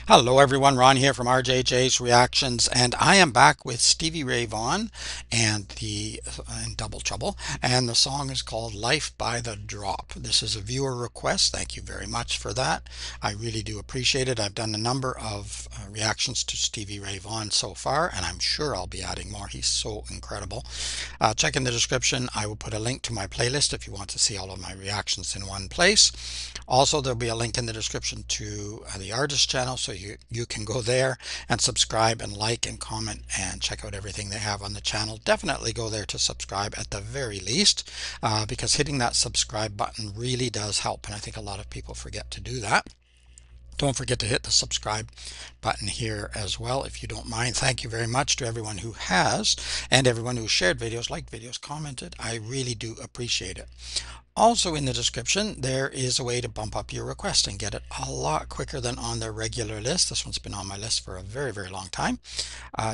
Hello everyone, Ron here from RJJ's Reactions, and I am back with Stevie Ray Vaughan and the in Double Trouble, and the song is called Life by the Drop. This is a viewer request. Thank you very much for that. I really do appreciate it. I've done a number of reactions to Stevie Ray Vaughan so far, and I'm sure I'll be adding more. He's so incredible. Check in the description. I will put a link to my playlist if you want to see all of my reactions in one place. Also, there'll be a link in the description to the artist channel, so you can go there and subscribe and like and comment and check out everything they have on the channel. Definitely go there to subscribe at the very least, because hitting that subscribe button really does help, and I think a lot of people forget to do that. Don't forget to hit the subscribe button here as well if you don't mind. Thank you very much to everyone who has, and everyone who shared videos, liked videos, commented. I really do appreciate it. Also in the description, there is a way to bump up your request and get it a lot quicker than on the regular list. This one's been on my list for a very, very long time.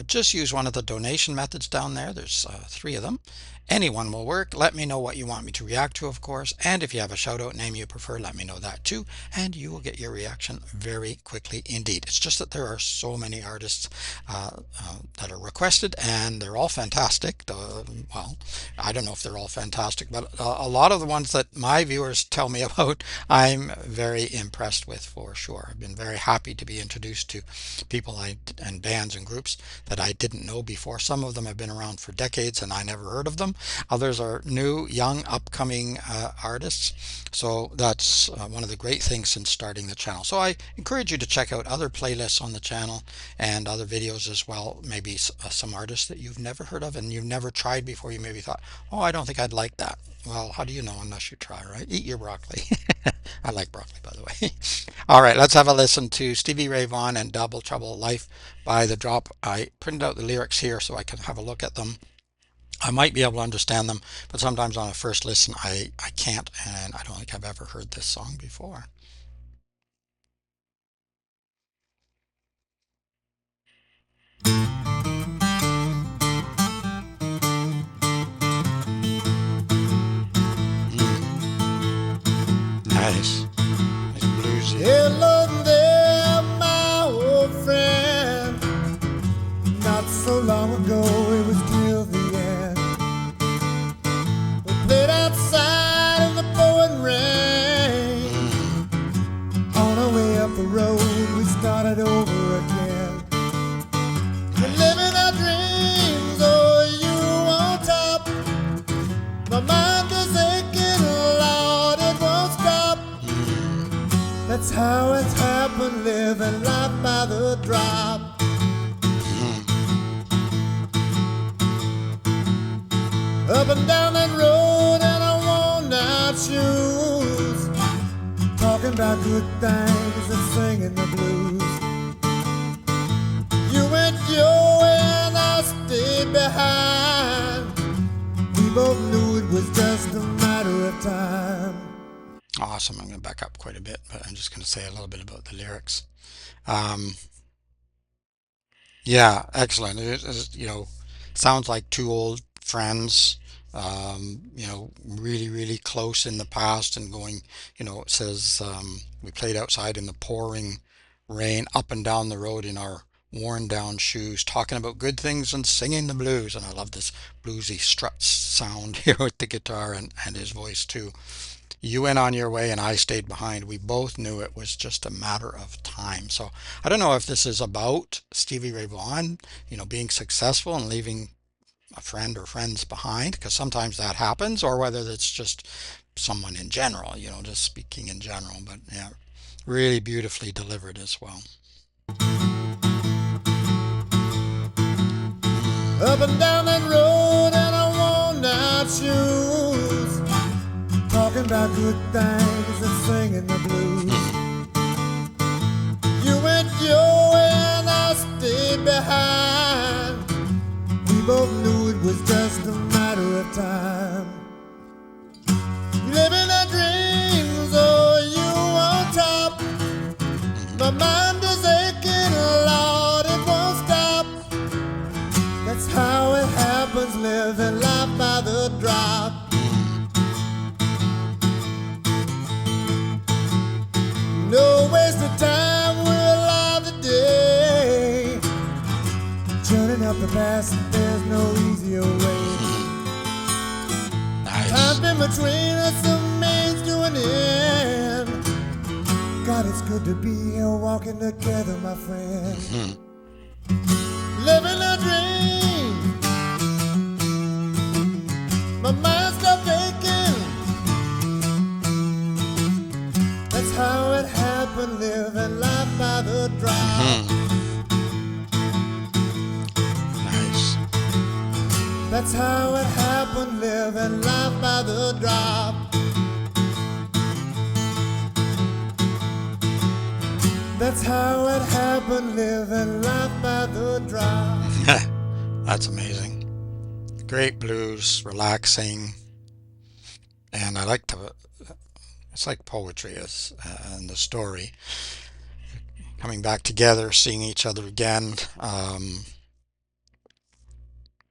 Just use one of the donation methods down there. There's 3 of them. Anyone will work. Let me know what you want me to react to, of course. And if you have a shout out name you prefer, let me know that too. And you will get your reaction very quickly indeed. It's just that there are so many artists that are requested, and they're all fantastic. Well, I don't know if they're all fantastic, but a lot of the ones that my viewers tell me about, I'm very impressed with for sure. I've been very happy to be introduced to people and bands and groups that I didn't know before. Some of them have been around for decades and I never heard of them. Others are new, young, upcoming artists. So that's one of the great things since starting the channel. So I encourage you to check out other playlists on the channel and other videos as well. Maybe some artists that you've never heard of and you've never tried before. You maybe thought, oh, I don't think I'd like that. Well, how do you know unless you try, right? Eat your broccoli. I like broccoli, by the way. All right, let's have a listen to Stevie Ray Vaughan and Double Trouble, Life by the Drop. I printed out the lyrics here so I can have a look at them. I might be able to understand them, but sometimes on a first listen I can't, and I don't think I've ever heard this song before. Nice. Nice bluesy. Hello there, my old friend. Not so long ago, it was till the end. We played outside in the pouring rain. On our way up the road, we started over again. We're living our dreams, oh, you on top. My mind is aching, Lord, it won't stop. That's how it's happened, living life by the drop. Up and down that road in our worn out shoes, talking about good things and singing the blues. You went your way and I stayed behind. We both knew it was just a matter of time. Awesome. I'm going to back up quite a bit, but I'm just going to say a little bit about the lyrics. Yeah, excellent. Sounds like 2 old friends, really, really close in the past and going, it says, we played outside in the pouring rain up and down the road in our worn down shoes, talking about good things and singing the blues. And I love this bluesy strut sound here with the guitar and his voice too. You went on your way and I stayed behind. We both knew it was just a matter of time. So I don't know if this is about Stevie Ray Vaughan, being successful and leaving a friend or friends behind, because sometimes that happens, or whether it's just someone in general, just speaking in general. But yeah, really beautifully delivered as well. Up and down that road in our worn out shoes, talking about good things and singing the blues. You went your way and I stayed behind. We both knew it was just a matter of time. Living our dreams, oh, you on top. My mind is aching, Lord, it won't stop. That's how it happens, living life by the drop. No waste of time, we're alive today. past, there's no easier way. Nice. Time in between us a means to an end. God, it's good to be here walking together, my friend. Mhm. Living a dream, my mind stopped aching. That's how it happened, living life by the drop. Mhm. Nice. That's how it happened, living life by the drop. That's how it happened, living life by the drop. That's amazing. Great blues, relaxing, and I like to. It's like poetry is, and the story coming back together, seeing each other again,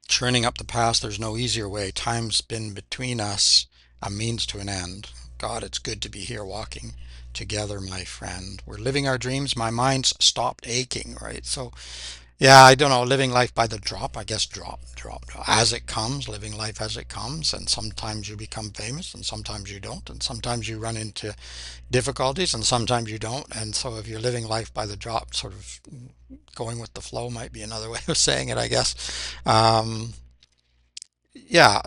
churning up the past. There's no easier way. Time's been between us, a means to an end. God, it's good to be here walking together, my friend. We're living our dreams. My mind's stopped aching, right? So yeah, I don't know, living life by the drop, I guess drop, as it comes, living life as it comes, and sometimes you become famous and sometimes you don't, and sometimes you run into difficulties and sometimes you don't, and so if you're living life by the drop, sort of going with the flow might be another way of saying it, I guess. Um, yeah,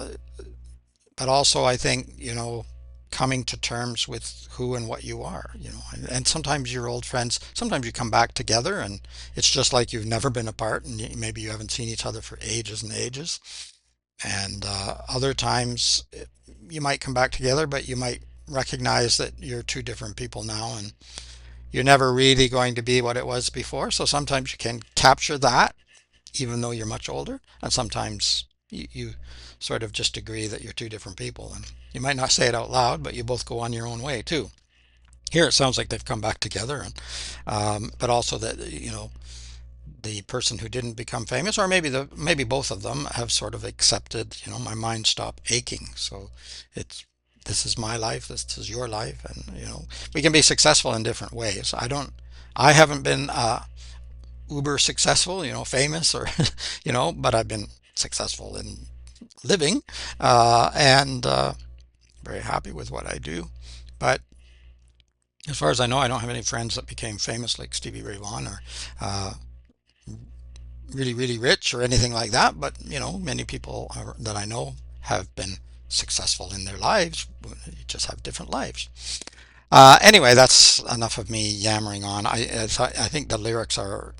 but also I think, coming to terms with who and what you are, and sometimes your old friends, sometimes you come back together and it's just like you've never been apart and maybe you haven't seen each other for ages and ages. And other times you might come back together, but you might recognize that you're two different people now and you're never really going to be what it was before. So sometimes you can capture that even though you're much older, and sometimes you sort of just agree that you're two different people, and you might not say it out loud, but you both go on your own way too. Here it sounds like they've come back together, and but also that the person who didn't become famous, or maybe both of them have sort of accepted, my mind stopped aching. So it's this is my life, this is your life, and we can be successful in different ways. I haven't been uber successful, famous or, but I've been successful in living and very happy with what I do. But as far as I know, I don't have any friends that became famous like Stevie Ray Vaughan or uh, really, really rich or anything like that. But, many people that I know have been successful in their lives, just have different lives. Anyway, that's enough of me yammering on. I think the lyrics are,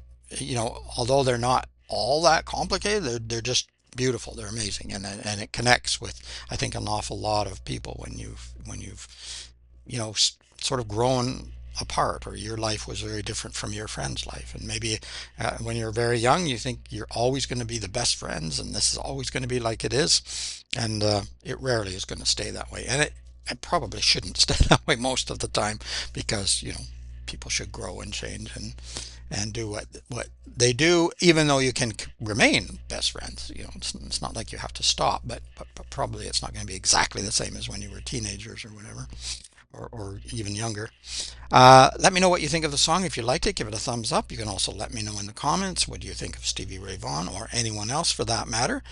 although they're not all that complicated, they're just beautiful. They're amazing, and it connects with, I think, an awful lot of people when you've sort of grown apart, or your life was very different from your friend's life, and maybe when you're very young you think you're always going to be the best friends and this is always going to be like it is, and it rarely is going to stay that way, and it probably shouldn't stay that way most of the time, because people should grow and change and do what they do, even though you can remain best friends. It's not like you have to stop, but probably it's not going to be exactly the same as when you were teenagers or whatever, or even younger. Let me know what you think of the song. If you liked it, give it a thumbs up. You can also let me know in the comments what do you think of Stevie Ray Vaughan, or anyone else for that matter.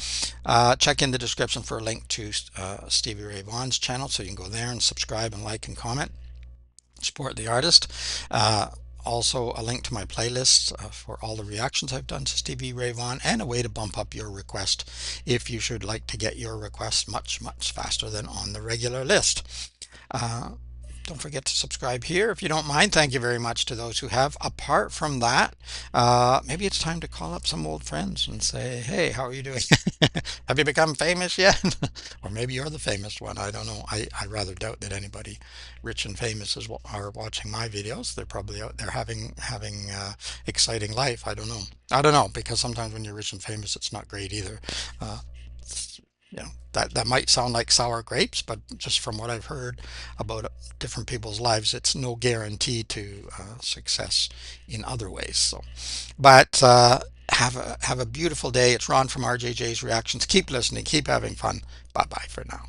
Check in the description for a link to Stevie Ray Vaughan's channel, so you can go there and subscribe and like and comment. Support the artist. Also a link to my playlist for all the reactions I've done to Stevie Ray Vaughan, and a way to bump up your request if you should like to get your request much, much faster than on the regular list. Uh, don't forget to subscribe here if you don't mind. Thank you very much to those who have. Apart from that, maybe it's time to call up some old friends and say, hey, how are you doing? Have you become famous yet? Or maybe you're the famous one. I don't know. I rather doubt that anybody rich and famous are watching my videos. They're probably out there having exciting life. I don't know. I don't know, because sometimes when you're rich and famous, it's not great either. Uh, that might sound like sour grapes, but just from what I've heard about different people's lives, it's no guarantee to success in other ways. So, but have a beautiful day. It's Ron from RJJ's Reactions. Keep listening, keep having fun. Bye bye for now.